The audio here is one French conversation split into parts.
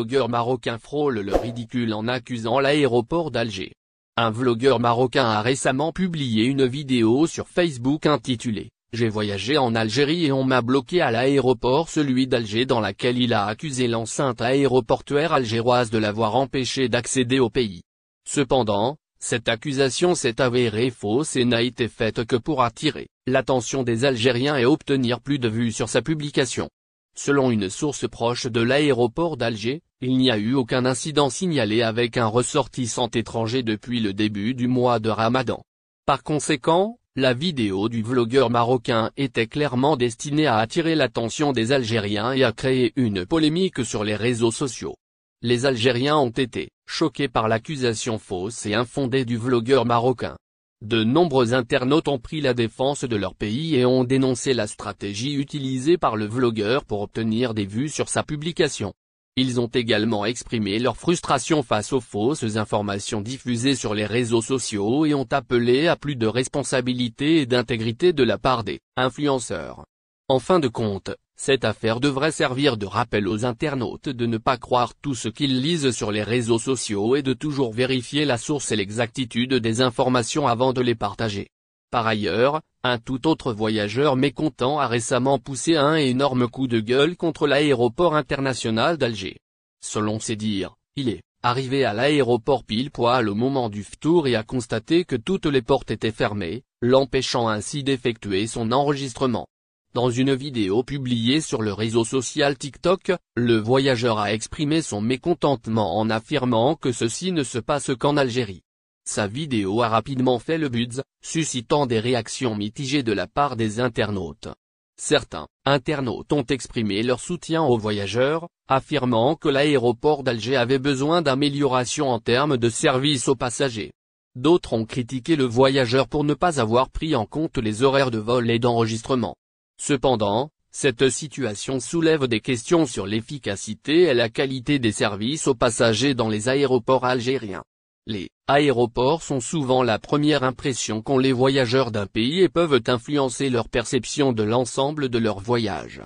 vlogueur marocain frôle le ridicule en accusant l'aéroport d'Alger. Un vlogueur marocain a récemment publié une vidéo sur Facebook intitulée « J'ai voyagé en Algérie et on m'a bloqué à l'aéroport celui d'Alger » dans laquelle il a accusé l'enceinte aéroportuaire algéroise de l'avoir empêché d'accéder au pays. Cependant, cette accusation s'est avérée fausse et n'a été faite que pour attirer l'attention des Algériens et obtenir plus de vues sur sa publication. Selon une source proche de l'aéroport d'Alger, il n'y a eu aucun incident signalé avec un ressortissant étranger depuis le début du mois de Ramadan. Par conséquent, la vidéo du vlogueur marocain était clairement destinée à attirer l'attention des Algériens et à créer une polémique sur les réseaux sociaux. Les Algériens ont été choqués par l'accusation fausse et infondée du vlogueur marocain. De nombreux internautes ont pris la défense de leur pays et ont dénoncé la stratégie utilisée par le vlogueur pour obtenir des vues sur sa publication. Ils ont également exprimé leur frustration face aux fausses informations diffusées sur les réseaux sociaux et ont appelé à plus de responsabilité et d'intégrité de la part des influenceurs. En fin de compte, cette affaire devrait servir de rappel aux internautes de ne pas croire tout ce qu'ils lisent sur les réseaux sociaux et de toujours vérifier la source et l'exactitude des informations avant de les partager. Par ailleurs, un tout autre voyageur mécontent a récemment poussé un énorme coup de gueule contre l'aéroport international d'Alger. Selon ses dires, il est arrivé à l'aéroport pile poil au moment du ftour et a constaté que toutes les portes étaient fermées, l'empêchant ainsi d'effectuer son enregistrement. Dans une vidéo publiée sur le réseau social TikTok, le voyageur a exprimé son mécontentement en affirmant que ceci ne se passe qu'en Algérie. Sa vidéo a rapidement fait le buzz, suscitant des réactions mitigées de la part des internautes. Certains internautes ont exprimé leur soutien au voyageur, affirmant que l'aéroport d'Alger avait besoin d'amélioration en termes de service aux passagers. D'autres ont critiqué le voyageur pour ne pas avoir pris en compte les horaires de vol et d'enregistrement. Cependant, cette situation soulève des questions sur l'efficacité et la qualité des services aux passagers dans les aéroports algériens. Les aéroports sont souvent la première impression qu'ont les voyageurs d'un pays et peuvent influencer leur perception de l'ensemble de leur voyage.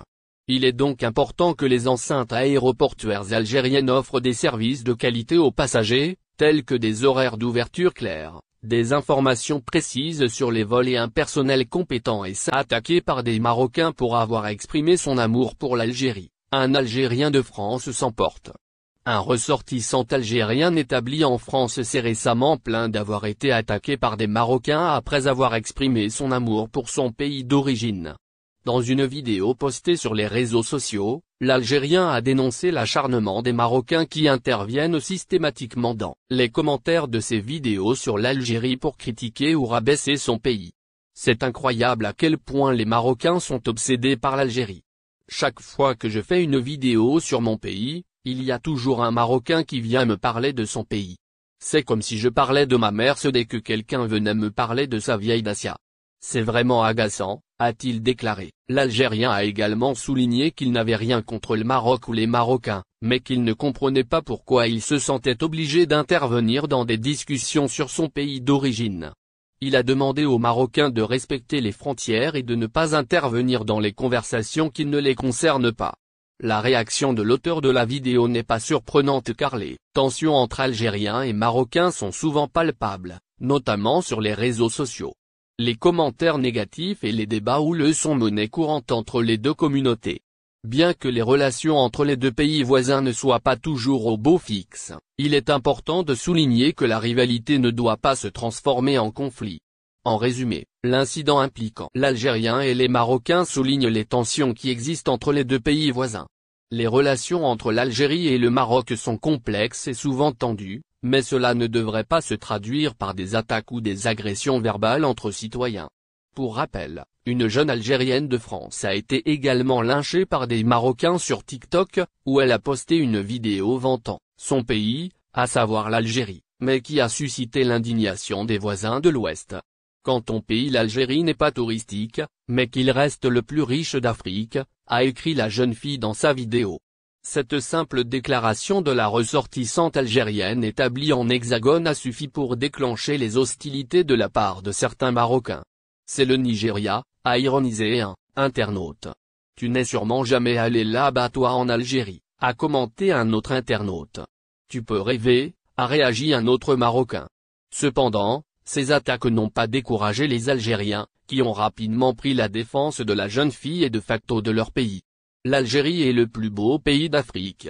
Il est donc important que les enceintes aéroportuaires algériennes offrent des services de qualité aux passagers, tels que des horaires d'ouverture clairs, des informations précises sur les vols et un personnel compétent. Et ça, attaqué par des Marocains pour avoir exprimé son amour pour l'Algérie, un Algérien de France s'emporte. Un ressortissant algérien établi en France s'est récemment plaint d'avoir été attaqué par des Marocains après avoir exprimé son amour pour son pays d'origine. Dans une vidéo postée sur les réseaux sociaux, l'Algérien a dénoncé l'acharnement des Marocains qui interviennent systématiquement dans les commentaires de ses vidéos sur l'Algérie pour critiquer ou rabaisser son pays. C'est incroyable à quel point les Marocains sont obsédés par l'Algérie. Chaque fois que je fais une vidéo sur mon pays, il y a toujours un Marocain qui vient me parler de son pays. C'est comme si je parlais de ma mère dès que quelqu'un venait me parler de sa vieille Dacia. C'est vraiment agaçant, a-t-il déclaré. L'Algérien a également souligné qu'il n'avait rien contre le Maroc ou les Marocains, mais qu'il ne comprenait pas pourquoi il se sentait obligé d'intervenir dans des discussions sur son pays d'origine. Il a demandé aux Marocains de respecter les frontières et de ne pas intervenir dans les conversations qui ne les concernent pas. La réaction de l'auteur de la vidéo n'est pas surprenante car les tensions entre Algériens et Marocains sont souvent palpables, notamment sur les réseaux sociaux. Les commentaires négatifs et les débats houleux sont monnaie courante entre les deux communautés. Bien que les relations entre les deux pays voisins ne soient pas toujours au beau fixe, il est important de souligner que la rivalité ne doit pas se transformer en conflit. En résumé, l'incident impliquant l'Algérien et les Marocains souligne les tensions qui existent entre les deux pays voisins. Les relations entre l'Algérie et le Maroc sont complexes et souvent tendues, mais cela ne devrait pas se traduire par des attaques ou des agressions verbales entre citoyens. Pour rappel, une jeune Algérienne de France a été également lynchée par des Marocains sur TikTok, où elle a posté une vidéo vantant son pays, à savoir l'Algérie, mais qui a suscité l'indignation des voisins de l'Ouest. Quand ton pays l'Algérie n'est pas touristique, mais qu'il reste le plus riche d'Afrique, a écrit la jeune fille dans sa vidéo. Cette simple déclaration de la ressortissante algérienne établie en Hexagone a suffi pour déclencher les hostilités de la part de certains Marocains. C'est le Nigeria, a ironisé un internaute. Tu n'es sûrement jamais allé là-bas toi en Algérie. a commenté un autre internaute. Tu peux rêver, a réagi un autre Marocain. Cependant, ces attaques n'ont pas découragé les Algériens, qui ont rapidement pris la défense de la jeune fille et de facto de leur pays. L'Algérie est le plus beau pays d'Afrique.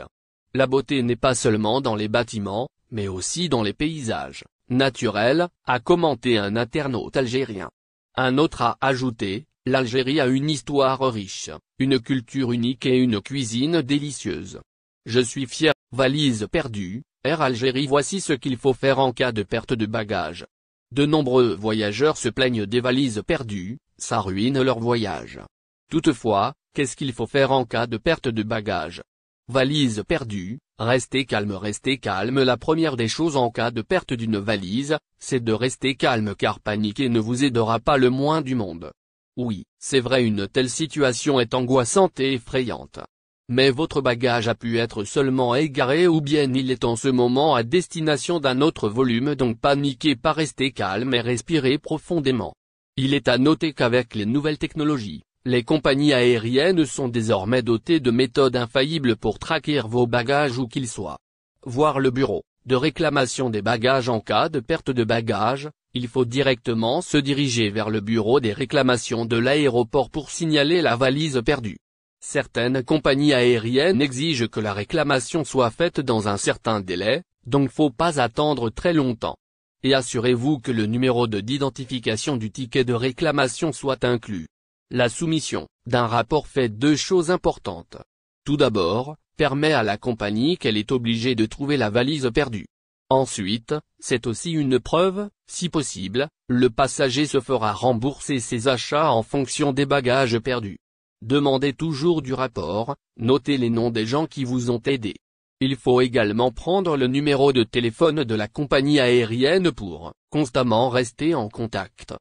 La beauté n'est pas seulement dans les bâtiments, mais aussi dans les paysages naturels, a commenté un internaute algérien. Un autre a ajouté, l'Algérie a une histoire riche, une culture unique et une cuisine délicieuse. Je suis fier. Valise perdue, Air Algérie. Voici ce qu'il faut faire en cas de perte de bagages. De nombreux voyageurs se plaignent des valises perdues, ça ruine leur voyage. Toutefois, qu'est-ce qu'il faut faire en cas de perte de bagages? Valise perdue, restez calme. La première des choses en cas de perte d'une valise, c'est de rester calme car paniquer ne vous aidera pas le moins du monde. Oui, c'est vrai, une telle situation est angoissante et effrayante. Mais votre bagage a pu être seulement égaré ou bien il est en ce moment à destination d'un autre volume, donc paniquez pas, restez calme et respirez profondément. Il est à noter qu'avec les nouvelles technologies, les compagnies aériennes sont désormais dotées de méthodes infaillibles pour traquer vos bagages où qu'ils soient. Voir le bureau de réclamation des bagages en cas de perte de bagages, il faut directement se diriger vers le bureau des réclamations de l'aéroport pour signaler la valise perdue. Certaines compagnies aériennes exigent que la réclamation soit faite dans un certain délai, donc faut pas attendre très longtemps. Et assurez-vous que le numéro d'identification du ticket de réclamation soit inclus. La soumission d'un rapport fait deux choses importantes. Tout d'abord, permet à la compagnie qu'elle est obligée de trouver la valise perdue. Ensuite, c'est aussi une preuve, si possible, le passager se fera rembourser ses achats en fonction des bagages perdus. Demandez toujours du rapport, notez les noms des gens qui vous ont aidé. Il faut également prendre le numéro de téléphone de la compagnie aérienne pour constamment rester en contact.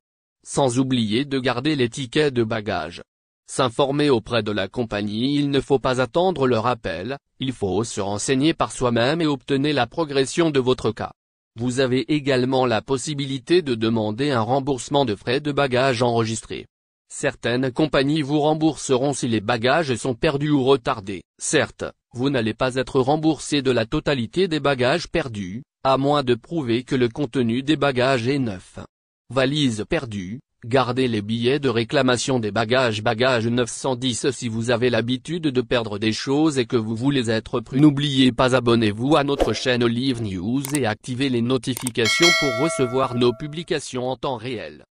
Sans oublier de garder les tickets de bagages. S'informer auprès de la compagnie, il ne faut pas attendre leur appel, il faut se renseigner par soi-même et obtenir la progression de votre cas. Vous avez également la possibilité de demander un remboursement de frais de bagages enregistrés. Certaines compagnies vous rembourseront si les bagages sont perdus ou retardés. Certes, vous n'allez pas être remboursé de la totalité des bagages perdus, à moins de prouver que le contenu des bagages est neuf. Valise perdue, gardez les billets de réclamation des bagages 910 si vous avez l'habitude de perdre des choses et que vous voulez être prudent. N'oubliez pas, abonnez-vous à notre chaîne Olive News et activez les notifications pour recevoir nos publications en temps réel.